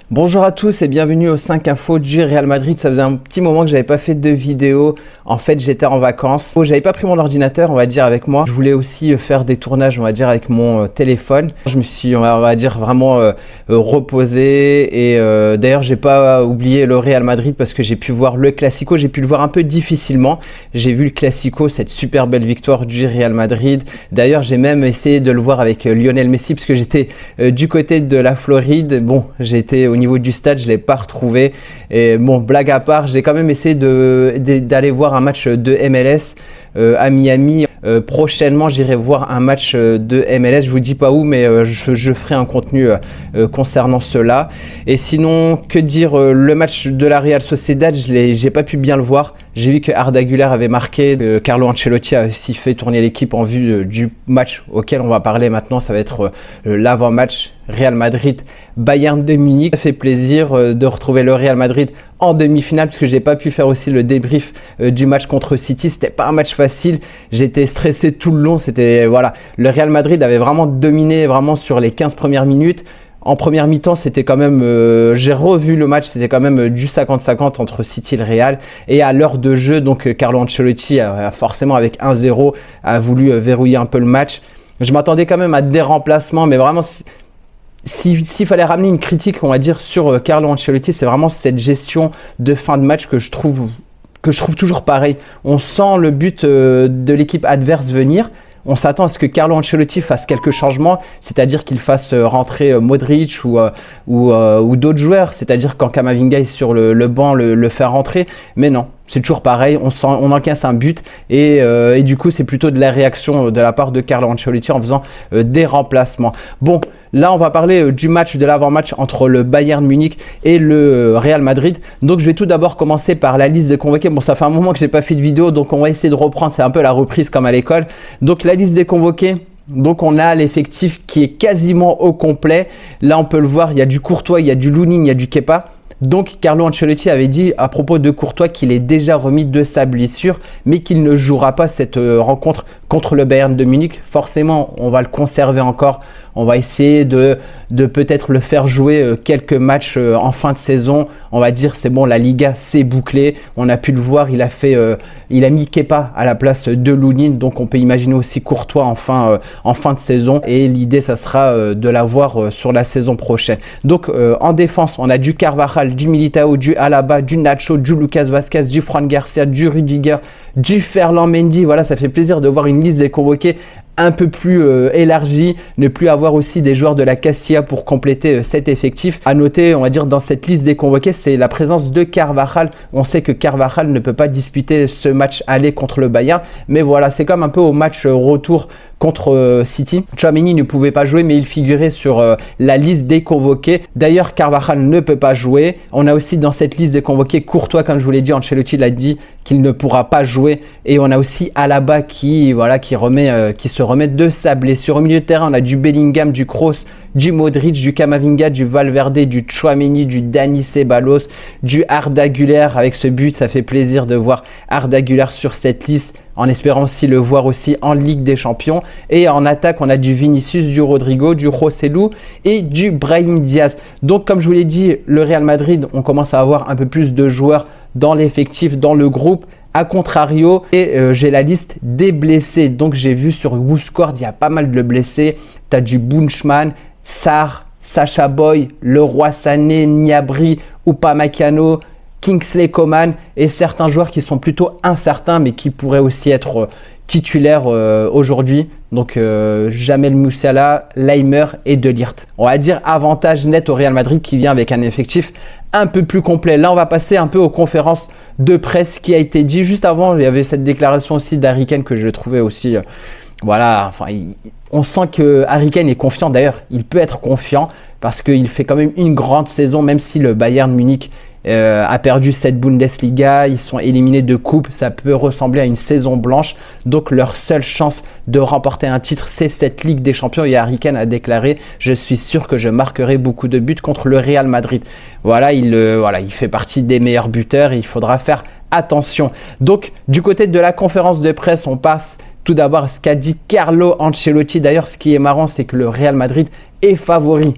Bonjour à tous et bienvenue aux 5 infos du Real Madrid. Ça faisait un petit moment que j'avais pas fait de vidéo. En fait, j'étais en vacances. J'avais pas pris mon ordinateur, on va dire, avec moi. Je voulais aussi faire des tournages, on va dire, avec mon téléphone. Je me suis, on va dire, vraiment reposé. Et d'ailleurs, j'ai pas oublié le Real Madrid parce que j'ai pu voir le Classico. J'ai pu le voir un peu difficilement. J'ai vu le Classico, cette super belle victoire du Real Madrid. D'ailleurs, j'ai même essayé de le voir avec Lionel Messi parce que j'étais du côté de la Floride. Bon, j'ai été au niveau du stade, je l'ai pas retrouvé. Et bon, blague à part, j'ai quand même essayé d'aller voir un match de MLS à Miami. Prochainement, j'irai voir un match de MLS. Je vous dis pas où, mais je ferai un contenu concernant cela. Et sinon, que dire, le match de la Real Sociedad, j'ai pas pu bien le voir. J'ai vu que Arda Güler avait marqué, Carlo Ancelotti a aussi fait tourner l'équipe en vue du match auquel on va parler maintenant. Ça va être l'avant-match Real Madrid Bayern de Munich. Ça fait plaisir de retrouver le Real Madrid en demi-finale parce que j'ai pas pu faire aussi le débrief du match contre City. C'était pas un match facile. J'étais stressé tout le long. C'était voilà, le Real Madrid avait vraiment dominé vraiment sur les 15 premières minutes. En première mi-temps, c'était quand même, j'ai revu le match, c'était quand même du 50-50 entre City et le Real. Et à l'heure de jeu, donc Carlo Ancelotti a forcément avec 1-0 a voulu verrouiller un peu le match. Je m'attendais quand même à des remplacements, mais vraiment, s'il fallait ramener une critique, on va dire, sur Carlo Ancelotti, c'est vraiment cette gestion de fin de match que je trouve toujours pareil. On sent le but de l'équipe adverse venir. On s'attend à ce que Carlo Ancelotti fasse quelques changements, c'est-à-dire qu'il fasse rentrer Modric ou d'autres joueurs, c'est-à-dire quand Camavinga est sur le banc, le faire rentrer. Mais non, c'est toujours pareil, on encaisse un but et du coup c'est plutôt de la réaction de la part de Carlo Ancelotti en faisant des remplacements. Bon, là on va parler du match, de l'avant-match entre le Bayern Munich et le Real Madrid. Donc je vais tout d'abord commencer par la liste des convoqués. Bon, ça fait un moment que j'ai pas fait de vidéo, donc on va essayer de reprendre, c'est un peu la reprise comme à l'école. Donc la liste des convoqués. Donc on a l'effectif qui est quasiment au complet. Là on peut le voir, il y a du Courtois, il y a du Lunin, il y a du Kepa. Donc Carlo Ancelotti avait dit à propos de Courtois qu'il est déjà remis de sa blessure, mais qu'il ne jouera pas cette rencontre contre le Bayern de Munich. Forcément, on va le conserver encore. On va essayer de peut-être le faire jouer quelques matchs en fin de saison. On va dire c'est bon, la Liga c'est bouclé. On a pu le voir, il a mis Kepa à la place de Lunin. Donc on peut imaginer aussi Courtois en fin de saison. Et l'idée, ça sera de l'avoir sur la saison prochaine. Donc en défense, on a du Carvajal, du Militao, du Alaba, du Nacho, du Lucas Vazquez, du Fran Garcia, du Rudiger, du Ferland Mendy. Voilà, ça fait plaisir de voir une liste des convoqués un peu plus élargie, ne plus avoir aussi des joueurs de la Castilla pour compléter cet effectif. À noter, on va dire, dans cette liste des convoqués, c'est la présence de Carvajal. On sait que Carvajal ne peut pas disputer ce match aller contre le Bayern, mais voilà, c'est comme un peu au match retour contre City. Tchouaméni ne pouvait pas jouer, mais il figurait sur la liste des convoqués. D'ailleurs, Carvajal ne peut pas jouer. On a aussi dans cette liste des convoqués Courtois, comme je vous l'ai dit, Ancelotti l'a dit qu'il ne pourra pas jouer. Et on a aussi Alaba qui se remet de sa blessure. Au milieu de terrain, on a du Bellingham, du Kroos, du Modric, du Camavinga, du Valverde, du Tchouaméni, du Dani Ceballos, du Arda Güler. Avec ce but, ça fait plaisir de voir Arda Güler sur cette liste, en espérant aussi le voir aussi en Ligue des Champions. Et en attaque, on a du Vinicius, du Rodrigo, du Joselu et du Brahim Diaz. Donc, comme je vous l'ai dit, le Real Madrid, on commence à avoir un peu plus de joueurs dans l'effectif, dans le groupe. A contrario, et j'ai la liste des blessés. Donc, j'ai vu sur WhoScored, il y a pas mal de blessés. Tu as du Bunchman, Sarr, Sacha Boy, Leroy Sané, Gnabry, Upamecano, Kingsley Coman et certains joueurs qui sont plutôt incertains mais qui pourraient aussi être titulaires aujourd'hui. Donc Jamel Moussiala, Leimer et De Ligt. On va dire avantage net au Real Madrid qui vient avec un effectif un peu plus complet. Là, on va passer un peu aux conférences de presse qui a été dit. Juste avant, il y avait cette déclaration aussi d'Harry Kane que je trouvais aussi... voilà, enfin, on sent que Harry Kane est confiant. D'ailleurs, il peut être confiant parce qu'il fait quand même une grande saison, même si le Bayern Munich a perdu cette Bundesliga, ils sont éliminés de coupe, ça peut ressembler à une saison blanche. Donc leur seule chance de remporter un titre, c'est cette Ligue des Champions. Et Harry Kane a déclaré: je suis sûr que je marquerai beaucoup de buts contre le Real Madrid. Voilà, il fait partie des meilleurs buteurs et il faudra faire attention. Donc du côté de la conférence de presse, on passe Tout d'abord, ce qu'a dit Carlo Ancelotti. D'ailleurs, ce qui est marrant, c'est que le Real Madrid est favori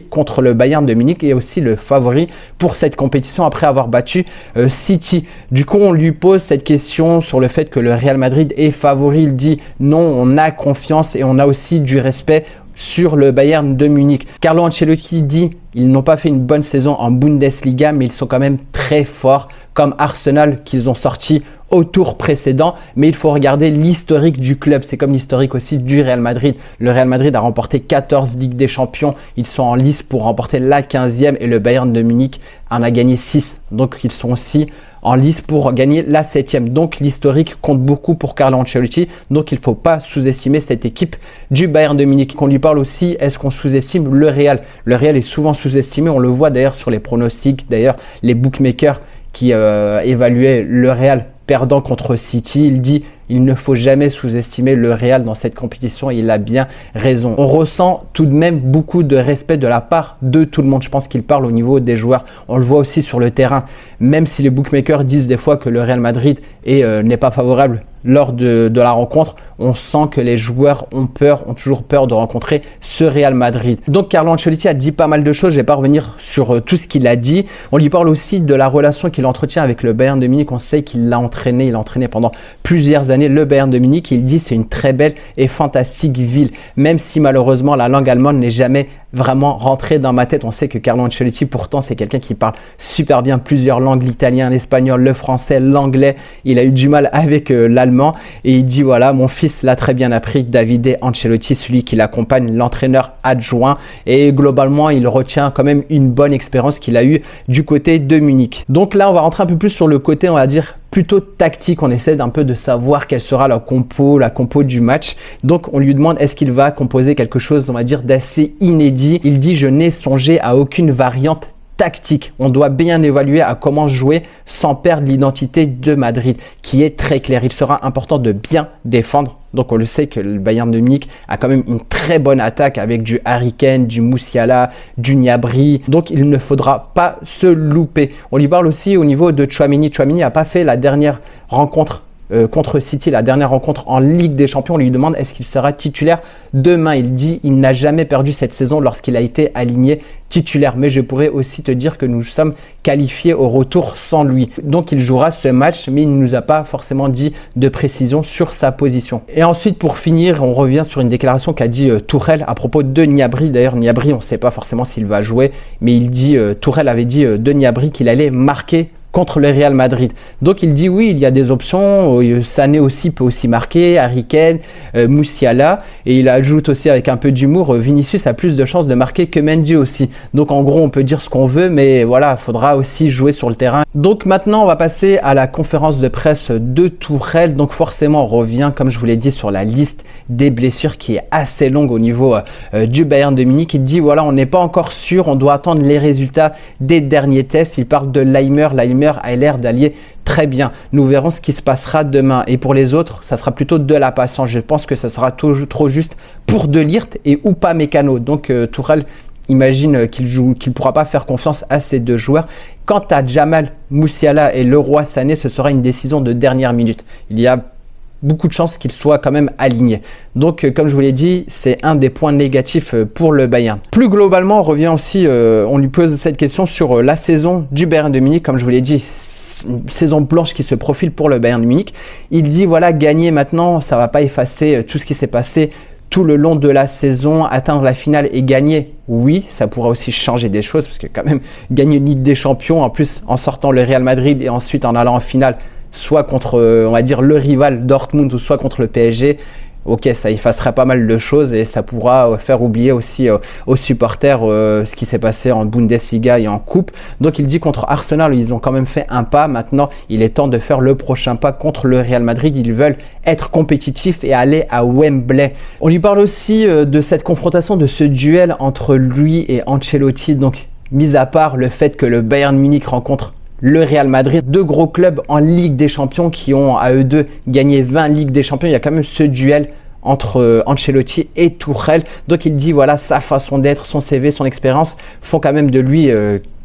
contre le Bayern de Munich et aussi le favori pour cette compétition après avoir battu City. Du coup, on lui pose cette question sur le fait que le Real Madrid est favori. Il dit non, on a confiance et on a aussi du respect sur le Bayern de Munich. Carlo Ancelotti dit ils n'ont pas fait une bonne saison en Bundesliga, mais ils sont quand même très forts, comme Arsenal qu'ils ont sorti au tour précédent. Mais il faut regarder l'historique du club. C'est comme l'historique aussi du Real Madrid. Le Real Madrid a remporté 14 Ligues des Champions. Ils sont en lice pour remporter la 15e et le Bayern de Munich en a gagné 6. Donc ils sont aussi en lice pour gagner la 7e. Donc l'historique compte beaucoup pour Carlo Ancelotti. Donc il ne faut pas sous-estimer cette équipe du Bayern de Munich. Qu'on lui parle aussi, est-ce qu'on sous-estime le Real? Le Real est souvent sous-estimé. On le voit d'ailleurs sur les pronostics. D'ailleurs, les bookmakers qui évaluaient le Real perdant contre City, il dit il ne faut jamais sous-estimer le Real dans cette compétition et il a bien raison. On ressent tout de même beaucoup de respect de la part de tout le monde. Je pense qu'il parle au niveau des joueurs. On le voit aussi sur le terrain. Même si les bookmakers disent des fois que le Real Madrid n'est pas favorable lors de la rencontre, on sent que les joueurs ont toujours peur de rencontrer ce Real Madrid. Donc Carlo Ancelotti a dit pas mal de choses, je ne vais pas revenir sur tout ce qu'il a dit. On lui parle aussi de la relation qu'il entretient avec le Bayern de Munich. On sait qu'il l'a entraîné, il a entraîné pendant plusieurs années le Bayern de Munich. Il dit c'est une très belle et fantastique ville, même si malheureusement la langue allemande n'est jamais vraiment rentrée dans ma tête. On sait que Carlo Ancelotti pourtant c'est quelqu'un qui parle super bien plusieurs langues, l'italien, l'espagnol, le français, l'anglais. Il a eu du mal avec l'allemand et il dit voilà, mon fils l'a très bien appris, Davide Ancelotti, celui qui l'accompagne, l'entraîneur adjoint, et globalement il retient quand même une bonne expérience qu'il a eue du côté de Munich. Donc là on va rentrer un peu plus sur le côté, on va dire plutôt tactique. On essaie d'un peu de savoir quelle sera la compo du match. Donc on lui demande est-ce qu'il va composer quelque chose, on va dire, d'assez inédit. Il dit je n'ai songé à aucune variante tactique. On doit bien évaluer à comment jouer sans perdre l'identité de Madrid, qui est très claire. Il sera important de bien défendre. Donc on le sait que le Bayern de Munich a quand même une très bonne attaque avec du Harry Kane, du Musiala, du Gnabry. Donc il ne faudra pas se louper. On lui parle aussi au niveau de Tchouaméni. Tchouaméni n'a pas fait la dernière rencontre contre City, la dernière rencontre en Ligue des Champions. On lui demande est-ce qu'il sera titulaire demain. Il dit il n'a jamais perdu cette saison lorsqu'il a été aligné titulaire. Mais je pourrais aussi te dire que nous sommes qualifiés au retour sans lui. Donc il jouera ce match, mais il ne nous a pas forcément dit de précision sur sa position. Et ensuite, pour finir, on revient sur une déclaration qu'a dit Tuchel à propos de Gnabry. D'ailleurs, Gnabry, on ne sait pas forcément s'il va jouer, mais il dit, Tuchel avait dit de Gnabry qu'il allait marquer contre le Real Madrid. Donc il dit oui, il y a des options, Sané aussi peut aussi marquer, Harry Kane, Musiala, et il ajoute aussi avec un peu d'humour, Vinicius a plus de chances de marquer que Mendy aussi. Donc en gros on peut dire ce qu'on veut, mais voilà, il faudra aussi jouer sur le terrain. Donc maintenant on va passer à la conférence de presse de Tuchel. Donc forcément on revient, comme je vous l'ai dit, sur la liste des blessures qui est assez longue au niveau du Bayern de Munich. Il dit voilà, on n'est pas encore sûr, on doit attendre les résultats des derniers tests. Il parle de Laimer a l'air d'allier très bien. Nous verrons ce qui se passera demain. Et pour les autres, ça sera plutôt de la patience. Je pense que ça sera trop juste pour De Ligt et Upamecano. Donc Tuchel imagine qu'il ne pourra pas faire confiance à ces deux joueurs. Quant à Jamal Musiala et Leroy Sané, ce sera une décision de dernière minute. Il y a beaucoup de chances qu'il soit quand même aligné. Donc, comme je vous l'ai dit, c'est un des points négatifs pour le Bayern. Plus globalement, on revient aussi, on lui pose cette question sur la saison du Bayern de Munich. Comme je vous l'ai dit, une saison blanche qui se profile pour le Bayern de Munich. Il dit, voilà, gagner maintenant, ça ne va pas effacer tout ce qui s'est passé tout le long de la saison. Atteindre la finale et gagner, oui, ça pourra aussi changer des choses, parce que quand même, gagner une Ligue des Champions, en plus en sortant le Real Madrid et ensuite en allant en finale, soit contre, on va dire, le rival Dortmund ou soit contre le PSG, ok, ça effacerait pas mal de choses et ça pourra faire oublier aussi aux supporters ce qui s'est passé en Bundesliga et en Coupe. Donc il dit contre Arsenal, ils ont quand même fait un pas. Maintenant, il est temps de faire le prochain pas contre le Real Madrid. Ils veulent être compétitifs et aller à Wembley. On lui parle aussi de cette confrontation, de ce duel entre lui et Ancelotti. Donc, mis à part le fait que le Bayern Munich rencontre le Real Madrid, deux gros clubs en Ligue des Champions qui ont à eux deux gagné 20 Ligues des Champions. Il y a quand même ce duel entre Ancelotti et Tuchel. Donc il dit voilà, sa façon d'être, son CV, son expérience font quand même de lui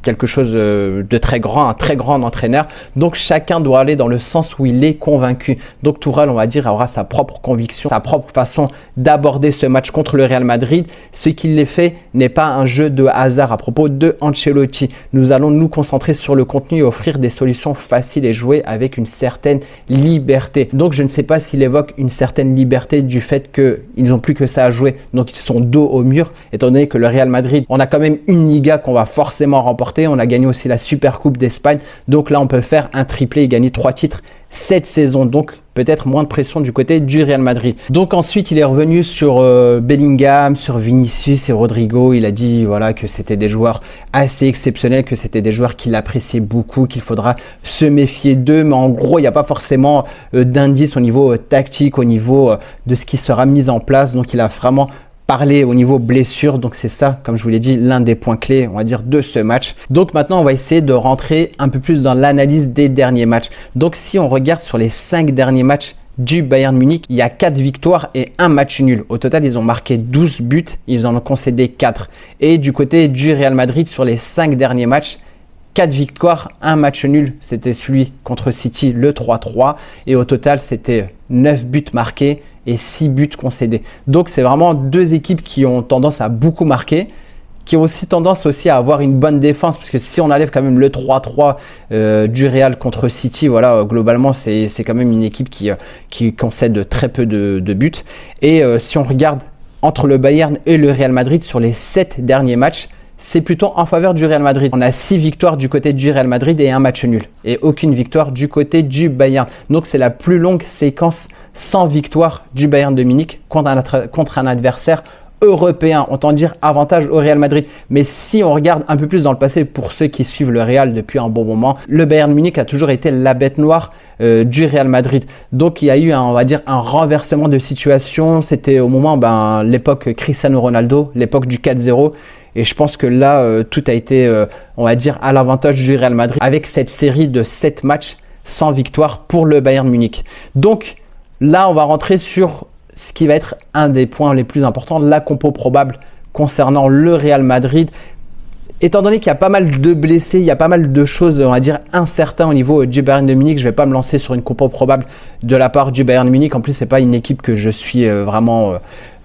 quelque chose de très grand, un très grand entraîneur. Donc chacun doit aller dans le sens où il est convaincu. Donc Tuchel, on va dire, aura sa propre conviction, sa propre façon d'aborder ce match contre le Real Madrid. Ce qu'il les fait n'est pas un jeu de hasard. À propos de Ancelotti, nous allons nous concentrer sur le contenu et offrir des solutions faciles et jouer avec une certaine liberté. Donc je ne sais pas s'il évoque une certaine liberté du fait qu'ils n'ont plus que ça à jouer. Donc ils sont dos au mur, étant donné que le Real Madrid, on a quand même une Liga qu'on va forcément remporter. On a gagné aussi la Super Coupe d'Espagne. Donc là, on peut faire un triplé et gagner 3 titres cette saison. Donc peut-être moins de pression du côté du Real Madrid. Donc ensuite, il est revenu sur Bellingham, sur Vinicius et Rodrigo. Il a dit voilà, que c'était des joueurs assez exceptionnels, que c'était des joueurs qu'il appréciait beaucoup, qu'il faudra se méfier d'eux. Mais en gros, il n'y a pas forcément d'indices au niveau tactique, au niveau de ce qui sera mis en place. Donc il a vraiment parler au niveau blessure, donc c'est ça, comme je vous l'ai dit, l'un des points clés, on va dire, de ce match. Donc maintenant, on va essayer de rentrer un peu plus dans l'analyse des derniers matchs. Donc si on regarde sur les 5 derniers matchs du Bayern Munich, il y a 4 victoires et 1 match nul. Au total, ils ont marqué 12 buts, ils en ont concédé 4. Et du côté du Real Madrid, sur les 5 derniers matchs, 4 victoires, 1 match nul, c'était celui contre City, le 3-3. Et au total, c'était 9 buts marqués et 6 buts concédés. Donc c'est vraiment 2 équipes qui ont tendance à beaucoup marquer, qui ont aussi tendance aussi à avoir une bonne défense, parce que si on enlève quand même le 3-3 du Real contre City, voilà, globalement c'est quand même une équipe qui concède très peu de buts. Et si on regarde entre le Bayern et le Real Madrid sur les 7 derniers matchs, c'est plutôt en faveur du Real Madrid. On a 6 victoires du côté du Real Madrid et 1 match nul. Et aucune victoire du côté du Bayern. Donc c'est la plus longue séquence sans victoire du Bayern de Munich contre un adversaire européen. Autant dire avantage au Real Madrid. Mais si on regarde un peu plus dans le passé, pour ceux qui suivent le Real depuis un bon moment, le Bayern de Munich a toujours été la bête noire du Real Madrid. Donc il y a eu on va dire un renversement de situation. C'était au moment, l'époque Cristiano Ronaldo, l'époque du 4-0. Et je pense que là, tout a été, on va dire, à l'avantage du Real Madrid avec cette série de 7 matchs sans victoire pour le Bayern Munich. Donc là, on va rentrer sur ce qui va être un des points les plus importants, la compo probable concernant le Real Madrid. Étant donné qu'il y a pas mal de blessés, il y a pas mal de choses, on va dire, incertaines au niveau du Bayern de Munich, je ne vais pas me lancer sur une compo probable de la part du Bayern de Munich. En plus, ce n'est pas une équipe que je suis vraiment...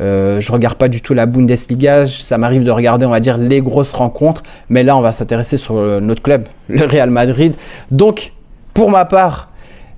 je regarde pas du tout la Bundesliga. Ça m'arrive de regarder, on va dire, les grosses rencontres. Mais là, on va s'intéresser sur notre club, le Real Madrid. Donc, pour ma part,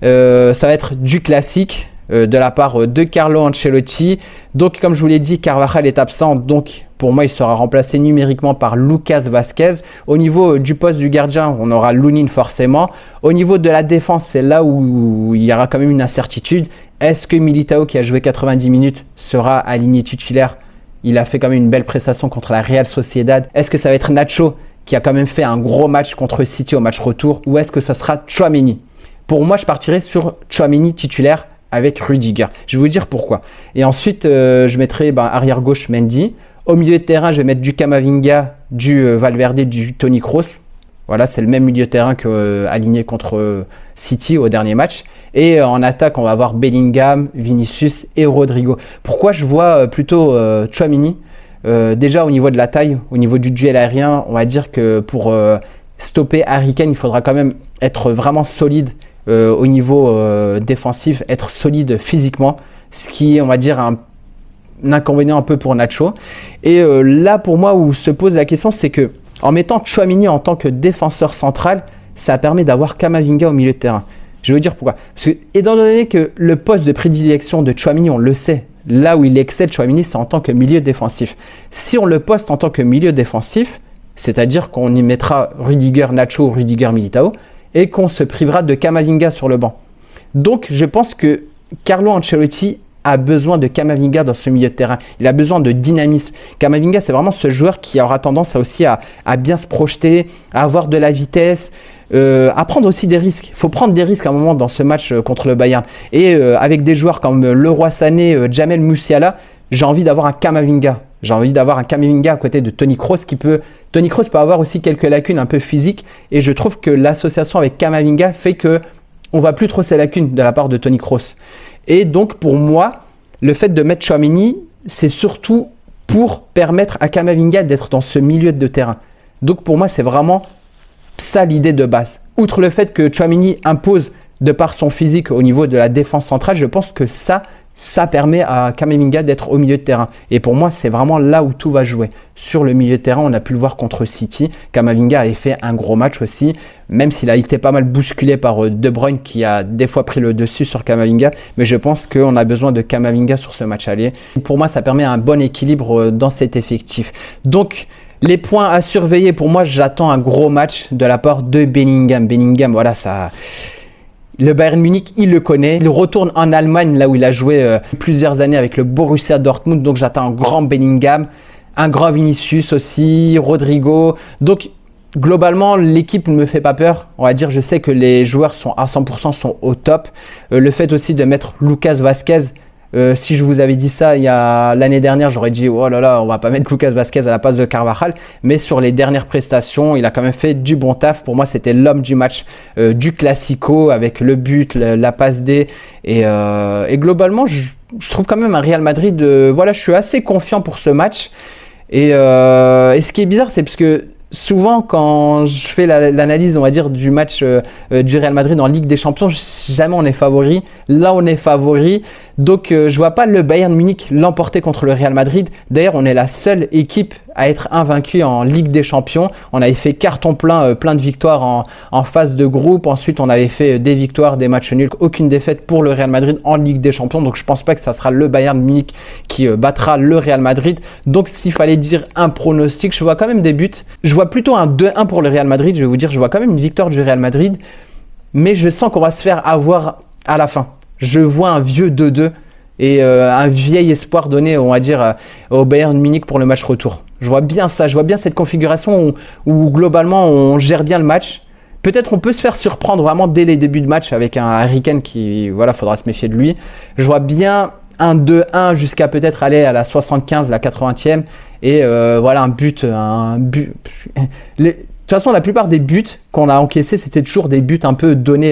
ça va être du classique de la part de Carlo Ancelotti. Donc, comme je vous l'ai dit, Carvajal est absent. Donc, pour moi, il sera remplacé numériquement par Lucas Vazquez. Au niveau du poste du gardien, on aura Lunin forcément. Au niveau de la défense, c'est là où il y aura quand même une incertitude. Est-ce que Militao, qui a joué 90 minutes, sera aligné titulaire? Il a fait quand même une belle prestation contre la Real Sociedad. Est-ce que ça va être Nacho, qui a quand même fait un gros match contre City au match retour? Ou est-ce que ça sera Tchouaméni? Pour moi, je partirai sur Tchouaméni titulaire avec Rudiger. Je vais vous dire pourquoi. Et ensuite, je mettrai arrière gauche Mendy. Au milieu de terrain, je vais mettre du Camavinga, du Valverde, du Toni Kroos. Voilà, c'est le même milieu de terrain aligné contre City au dernier match. Et en attaque, on va avoir Bellingham, Vinicius et Rodrigo. Pourquoi je vois plutôt Tchouaméni? Déjà au niveau de la taille, au niveau du duel aérien, on va dire que pour stopper Harry Kane, il faudra quand même être vraiment solide au niveau défensif, être solide physiquement. Ce qui est, on va dire, un inconvénient un peu pour Nacho. Et là, pour moi, où se pose la question, c'est que en mettant Tchouaméni en tant que défenseur central, ça permet d'avoir Camavinga au milieu de terrain. Je vais vous dire pourquoi. Parce que, étant donné que le poste de prédilection de Tchouaméni, on le sait, là où il excelle Tchouaméni, c'est en tant que milieu défensif. Si on le poste en tant que milieu défensif, c'est-à-dire qu'on y mettra Rudiger Nacho ou Rudiger Militao, et qu'on se privera de Camavinga sur le banc. Donc, je pense que Carlo Ancelotti a besoin de Camavinga dans ce milieu de terrain. Il a besoin de dynamisme. Camavinga, c'est vraiment ce joueur qui aura tendance aussi à bien se projeter, à avoir de la vitesse, à prendre aussi des risques. Il faut prendre des risques à un moment dans ce match contre le Bayern. Et avec des joueurs comme Leroy Sané, Jamel Musiala, j'ai envie d'avoir un Camavinga. J'ai envie d'avoir un Camavinga à côté de Toni Kroos Toni Kroos peut avoir aussi quelques lacunes un peu physiques. Et je trouve que l'association avec Camavinga fait que on ne voit plus trop ces lacunes de la part de Toni Kroos. Et donc, pour moi, le fait de mettre Tchouaméni, c'est surtout pour permettre à Camavinga d'être dans ce milieu de terrain. Donc, pour moi, c'est vraiment ça l'idée de base. Outre le fait que Tchouaméni impose de par son physique au niveau de la défense centrale, je pense que ça permet à Kamavinga d'être au milieu de terrain. Et pour moi, c'est vraiment là où tout va jouer. Sur le milieu de terrain, on a pu le voir contre City. Kamavinga avait fait un gros match aussi, même s'il a été pas mal bousculé par De Bruyne qui a des fois pris le dessus sur Kamavinga. Mais je pense qu'on a besoin de Kamavinga sur ce match aller. Pour moi, ça permet un bon équilibre dans cet effectif. Donc, les points à surveiller, pour moi, j'attends un gros match de la part de Bellingham. Bellingham, voilà, ça... Le Bayern Munich, il le connaît. Il retourne en Allemagne, là où il a joué plusieurs années avec le Borussia Dortmund. Donc, j'attends un grand Bellingham, un grand Vinicius aussi, Rodrigo. Donc, globalement, l'équipe ne me fait pas peur. On va dire, je sais que les joueurs sont à 100%, sont au top. Le fait aussi de mettre Lucas Vazquez, si je vous avais dit ça il y a l'année dernière, j'aurais dit oh là là, on va pas mettre Lucas Vazquez à la place de Carvajal. Mais sur les dernières prestations, il a quand même fait du bon taf. Pour moi, c'était l'homme du match, du Classico, avec le but, la passe D. Et globalement, je trouve quand même un Real Madrid. Voilà, je suis assez confiant pour ce match. Et ce qui est bizarre, c'est parce que souvent, quand je fais l'analyse, on va dire, du match du Real Madrid en Ligue des Champions, jamais on est favori. Là, on est favori. Donc, je vois pas le Bayern Munich l'emporter contre le Real Madrid. D'ailleurs, on est la seule équipe à être invaincue en Ligue des Champions. On avait fait carton plein, plein de victoires en phase de groupe. Ensuite, on avait fait des victoires, des matchs nuls. Aucune défaite pour le Real Madrid en Ligue des Champions. Donc, je pense pas que ça sera le Bayern Munich qui battra le Real Madrid. Donc, s'il fallait dire un pronostic, je vois quand même des buts. Je vois plutôt un 2-1 pour le Real Madrid. Je vais vous dire, je vois quand même une victoire du Real Madrid. Mais je sens qu'on va se faire avoir à la fin. Je vois un vieux 2-2 et un vieil espoir donné, on va dire, au Bayern Munich pour le match retour. Je vois bien ça, je vois bien cette configuration où globalement on gère bien le match. Peut-être on peut se faire surprendre vraiment dès les débuts de match avec un Harry Kane qui, voilà, faudra se méfier de lui. Je vois bien un 2-1 jusqu'à peut-être aller à la 75, la 80e et voilà un but. De toute façon, la plupart des buts qu'on a encaissés, c'était toujours des buts un peu donnés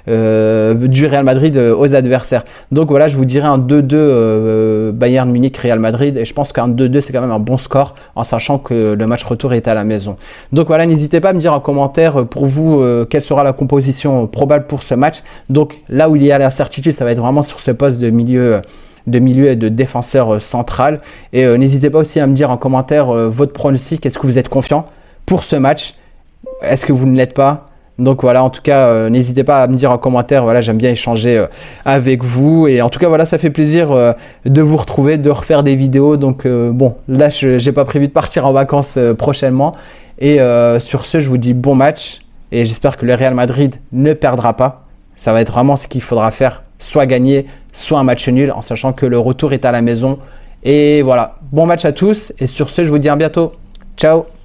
du Real Madrid aux adversaires. Donc voilà, je vous dirais un 2-2 Bayern Munich-Real Madrid. Et je pense qu'un 2-2, c'est quand même un bon score en sachant que le match retour est à la maison. Donc voilà, n'hésitez pas à me dire en commentaire pour vous quelle sera la composition probable pour ce match. Donc là où il y a l'incertitude, ça va être vraiment sur ce poste de milieu et de défenseur central. Et n'hésitez pas aussi à me dire en commentaire votre pronostic. Est-ce que vous êtes confiant pour ce match? Est-ce que vous ne l'êtes pas? Donc voilà, en tout cas, n'hésitez pas à me dire en commentaire. Voilà, j'aime bien échanger avec vous. Et en tout cas, voilà, ça fait plaisir de vous retrouver, de refaire des vidéos. Donc bon, là, je n'ai pas prévu de partir en vacances prochainement. Et sur ce, je vous dis bon match. Et j'espère que le Real Madrid ne perdra pas. Ça va être vraiment ce qu'il faudra faire. Soit gagner, soit un match nul, en sachant que le retour est à la maison. Et voilà, bon match à tous. Et sur ce, je vous dis à bientôt. Ciao!